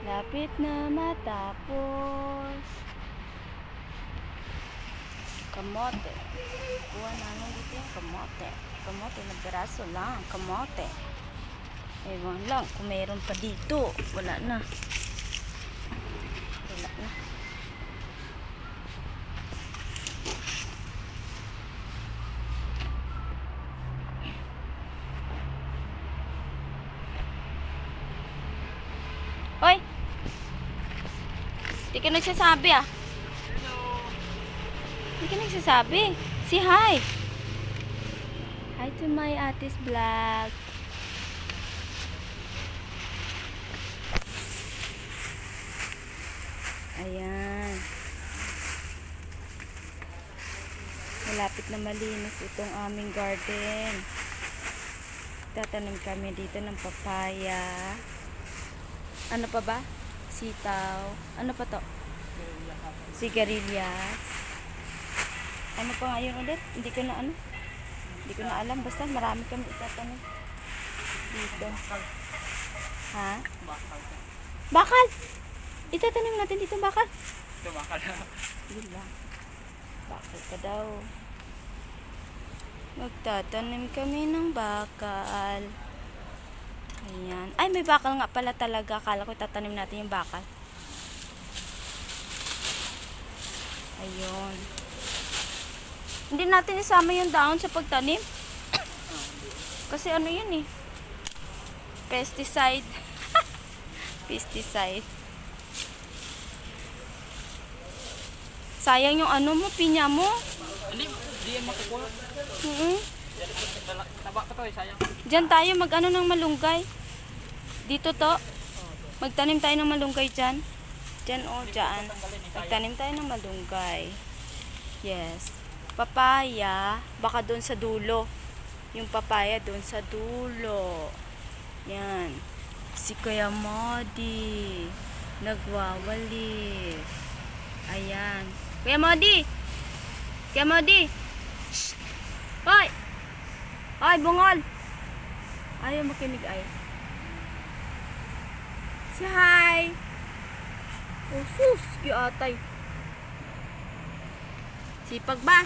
Lapit na matapos. Kamote. Kuha namin dito yung kamote. Kamote na piraso lang. Kamote. Ewan lang kung mayroon pa dito. Wala na. Wala na. Hoy! Di ka nagsasabi ah. Di ka nagsasabi. Say hi. Hi to my atis vlog. Ayan. Malapit na malinis itong aming garden. Tatanim kami dito ng papaya. Ano pa ba? Sitaw. Ano pa to? Sigarilyas. Ano pa ngayon ulit? Hindi ko na Hindi ko na alam. Basta marami kami itatanim dito. Ha? Bakal! Itatanim natin dito bakal. Ito bakal. Yun lang. Bakal ka daw. Magtatanim kami ng bakal. Ayan. Ay, may bakal nga pala talaga. Akala ko tatanim natin yung bakal. Ayun. Hindi natin isama yung dahon sa pagtanim. Kasi ano yun eh. Pesticide. Pesticide. Sayang yung pinya mo. Hindi yan makukuha. Taba ka to sayang. Diyan tayo ng malunggay. Dito to. Magtanim tayo ng malunggay dyan. Dyan o, dyan. Magtanim tayo ng malunggay. Yes. Papaya, baka doon sa dulo. Yung papaya doon sa dulo. Yan. Si Kuya Modi. Nagwawalis. Ayan. Kuya Modi! Kuya Modi! Shhh! Hoy! Hoy, bungol! Ayaw makinig ay. Say hi! Oh, sus! Atay. Sipag ba?